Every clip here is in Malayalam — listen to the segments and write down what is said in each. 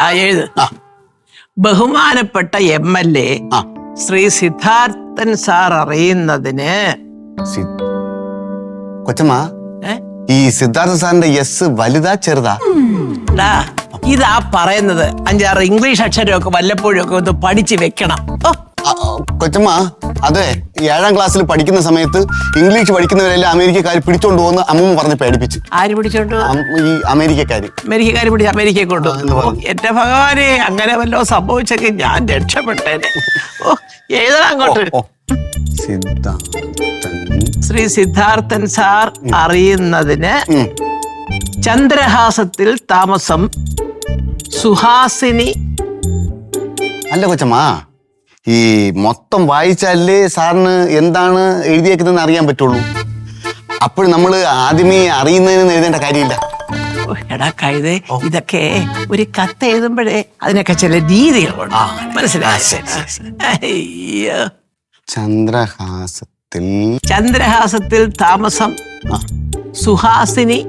എഴുത്. ബഹുമാനപ്പെട്ട MLA ശ്രീ സിദ്ധാർത്ഥൻ സാർ അറിയുന്നതിന്. കൊച്ചമ്മ, ഈ സിദ്ധാർത്ഥ സാറിന്റെ എസ് വലുതാ ചെറുതാ? ഇതാ പറയുന്നത് 5-6 ഇംഗ്ലീഷ് അക്ഷരമൊക്കെ വല്ലപ്പോഴും ഒക്കെ ഒന്ന് പഠിച്ചു വെക്കണം. കൊച്ചമ്മ, അതെ 7ാം ക്ലാസ്സിൽ പഠിക്കുന്ന സമയത്ത് ഇംഗ്ലീഷ് പഠിക്കുന്നവരെല്ലാം അമേരിക്കക്കാർ പിടിച്ചോണ്ട് പോകുന്ന അമ്മ പറഞ്ഞ് പേടിപ്പിച്ചു. ആര് പിടിച്ചോണ്ട്? ഈ അമേരിക്കക്കാര് പിടിച്ച് അമേരിക്കയെ കൊണ്ടുപോകും. എന്റെ ഭഗവാനെ, അങ്ങനെ വല്ലോ സംഭവിച്ചെങ്കിൽ ഞാൻ രക്ഷപ്പെട്ടേനെ. ഏതാ അങ്ങോട്ട്? ശ്രീ സിദ്ധാർത്ഥൻ സാർ അറിയുന്നതിന് ചന്ദ്രഹാസത്തിൽ താമസം സുഹാസിനി. അല്ല കൊച്ചമ്മ, ഈ മൊത്തം വായിച്ചാലേ സാറിന് എന്താണ് എഴുതിയേക്കുന്നതെന്ന് അറിയാൻ പറ്റുള്ളൂ. അപ്പോൾ നമ്മൾ ആദ്യമേ അറിയുന്നതിന് എഴുതേണ്ട കാര്യമില്ല. എടാ കഴുതേ, ഇതൊക്കെ ഒരു കത്ത് എഴുതുമ്പോഴേ അതിനൊക്കെ ചില രീതികളുണ്ട്, മനസ്സിലായി? ചന്ദ്രഹാസത്തിൽ താമസം സുഹാസിനി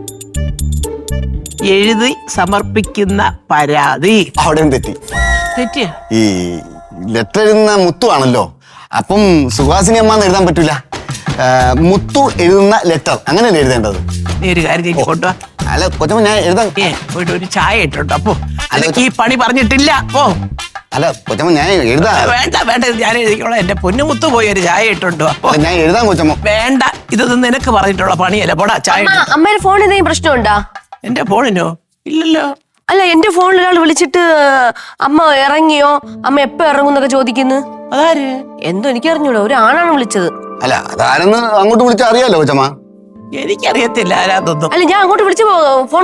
എഴുതി സമർപ്പിക്കുന്ന പരാതി. അവിടെ തെറ്റിയ ഈ ലെറ്റർ എഴുതുന്ന മുത്തു ആണല്ലോ. അപ്പം സുഹാസിനി അമ്മ എഴുതാൻ പറ്റൂല. മുത്തു എഴുതുന്ന ലെറ്റർ അങ്ങനെയല്ലേ എഴുതേണ്ടത്? നീ ഒരു കാര്യം കൊണ്ടുവാ. അല്ല കൊച്ചമ്മ, ഞാൻ എഴുതാൻ പോയിട്ട് ഒരു ചായ ഇട്ടുണ്ട്. അപ്പോ അല്ലെങ്കിൽ ഈ പണി പറഞ്ഞിട്ടില്ല. അല്ല കൊച്ചമ്മ, ഞാൻ എഴുതാ. വേണ്ട, ഞാൻ എഴുതിക്കോളാം. എന്റെ പൊന്നുമുത്ത് പോയി ഒരു ചായ ഇട്ടുണ്ടോ? അപ്പൊ ഞാൻ എഴുതാൻ കൊച്ചമ്മ. വേണ്ട, ഇതൊന്നും നിനക്ക് പറഞ്ഞിട്ടുള്ള പണിയല്ല. പോടാ ചായ. അമ്മയുടെ ഫോണിൽ എന്തെങ്കിലും പ്രശ്നമുണ്ടോ? എന്റെ ഫോണിനോ? ഇല്ലല്ലോ. അല്ല, എന്റെ ഫോണിൽ ഒരാൾ വിളിച്ചിട്ട് അമ്മ ഇറങ്ങിയോ, അമ്മ എപ്പോ ഇറങ്ങുന്നൊക്കെ ചോദിക്കുന്നു. അതാര്? എന്തോ എനിക്കറിഞ്ഞൂടോ, ഒരു ആണാണ് വിളിച്ചത്. അല്ല, അതാരെന്ന് അങ്ങോട്ട് വിളിച്ചാ അറിയാലോ കൊച്ചമ്മ. എനിക്കറിയത്തില്ല ആരാതൊന്നും. അല്ല, ഞാൻ അങ്ങോട്ട് വിളിച്ച ഫോൺ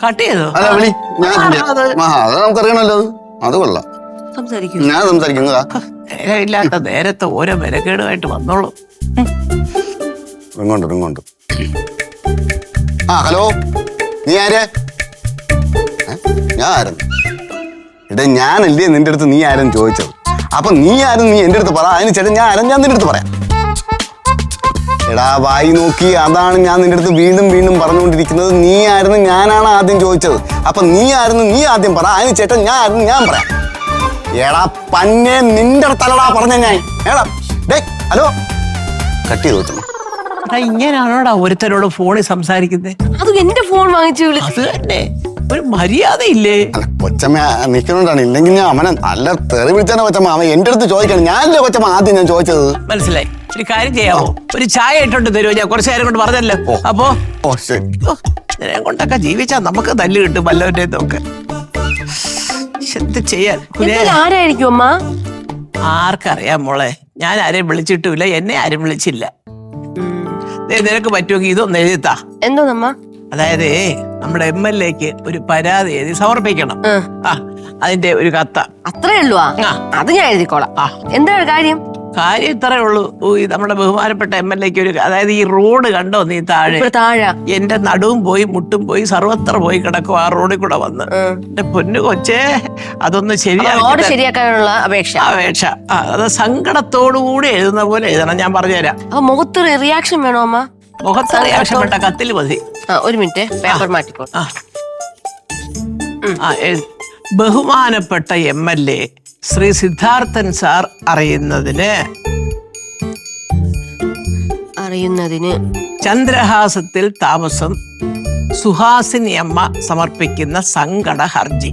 കട്ട് ചെയ്തോ? അല്ല വിളി, അത് നമുക്കറിയണല്ലോ. അത് കൊള്ളാം, ഞാൻ സംസാരിക്കുന്നതാ. നേരമില്ലാത്ത നേരത്തെ ഓരോ മെനക്കേടുമായിട്ട് വന്നോളൂ. ഇങ്ങോട്ട്. ഹലോ, നീ ആര്? ഞാൻ ആരെന്ന്? എടാ, ഞാനല്ലേ നിന്റെ അടുത്ത് നീ ആരെന്ന് ചോദിച്ചത്. അപ്പൊ നീ ആരെന്ന് നീ എന്റെ അടുത്ത് പറ. അതിന് ചേട്ടൻ ഞാൻ ആരെന്ന് ഞാൻ നിന്റെ അടുത്ത് പറയാം. എടാ, വായി നോക്കി, അതാണ് ഞാൻ നിന്റെ അടുത്ത് വീണ്ടും പറഞ്ഞുകൊണ്ടിരിക്കുന്നത്. നീ ആരെന്ന് ഞാനാണ് ആദ്യം ചോദിച്ചത്. അപ്പൊ നീ ആരെന്ന് നീ ആദ്യം പറ. അതിന് ചേട്ടൻ ഞാൻ ആരെന്ന് ഞാൻ പറയാം. എടാ പന്നെ, നിന്റെ അടുത്തല്ലടാ പറഞ്ഞ ഞാൻ. എടാ ഹലോ, കട്ട് ചെയ്ത് വെച്ചോ. ഇങ്ങനെയാണോടാ ഒരുത്തരോട് ഫോണിൽ സംസാരിക്കുന്നത്? അത് എന്റെ ഫോൺ വാങ്ങിച്ചു വിളിച്ചു. അത് തന്നെ ഒരു മര്യാദയില്ലേ? അല്ല കൊച്ചമ്മ നിൽക്കുന്നോണ്ടാണ്. ഇല്ലെങ്കിൽ ഞാൻ അവനെ നല്ല തെറി വിളിച്ചാണ് കൊച്ചമ്മ. അവൻ എന്റെ അടുത്ത് ചോദിക്കണം. ഞാനല്ലേ കൊച്ചമ്മ ആദ്യം ഞാൻ ചോദിച്ചത്. മനസ്സിലായി. ഒരു കാര്യം ചെയ്യാവോ? ഒരു ചായ ഇട്ടോണ്ട് തരുമോ? ഞാൻ കുറച്ചു നേരം കൊണ്ട് പറഞ്ഞല്ലോ. അപ്പോ ഇതിനെ കൊണ്ടൊക്കെ ജീവിച്ചാ നമുക്ക് തല്ല് കിട്ടും വല്ലവരുടെ ഒക്കെ. എന്ത് ചെയ്യാൻ? ആരായിരിക്കും അമ്മ? ആർക്കറിയാം മോളെ. ഞാൻ ആരെയും വിളിച്ചിട്ടുമില്ല, എന്നെ ആരും വിളിച്ചില്ല. നിനക്ക് പറ്റുമെങ്കിൽ ഇതൊന്ന് എഴുതിത്താ. എന്തോന്നമ്മ? അതായത് നമ്മുടെ MLAക്ക് ഒരു പരാതി എഴുതി സമർപ്പിക്കണം. അതിന്റെ ഒരു കത്ത. അത്രേ ഉള്ളൂ? അത് ഞാൻ എഴുതിക്കോളാം. എന്താണ് കാര്യം? കാര്യം ഇത്രേ ഉള്ളൂ. നമ്മുടെ ബഹുമാനപ്പെട്ട MLAക്ക് ഒരു, അതായത് ഈ റോഡ് കണ്ടോ നീ? താഴെ എന്റെ നടുവും പോയി മുട്ടും പോയി സർവത്ര പോയി കിടക്കും. ആ റോഡിൽ കൂടെ വന്ന് എന്റെ പൊന്നു കൊച്ചേ, അതൊന്ന് ശരിയാക്കാനുള്ള അപേക്ഷ. അത് സങ്കടത്തോടുകൂടി എഴുതുന്ന പോലെ എഴുതണം. ഞാൻ പറഞ്ഞുതരാം. മുഖത്ത് റിയാക്ഷൻ വേണോ അമ്മ? മുഖത്ത് റിയാക്ഷൻ വേണ്ട, കത്തിൽ മതി. ഒരു മിനിറ്റ്, പേപ്പർ മാറ്റിക്കോ. ബഹുമാനപ്പെട്ട MLA ശ്രീ സിദ്ധാർത്ഥൻ സാർ അറിയുന്നതിന് ചന്ദ്രഹാസത്തിൽ താമസം സുഹാസിനി അമ്മ സമർപ്പിക്കുന്ന സങ്കട ഹർജി.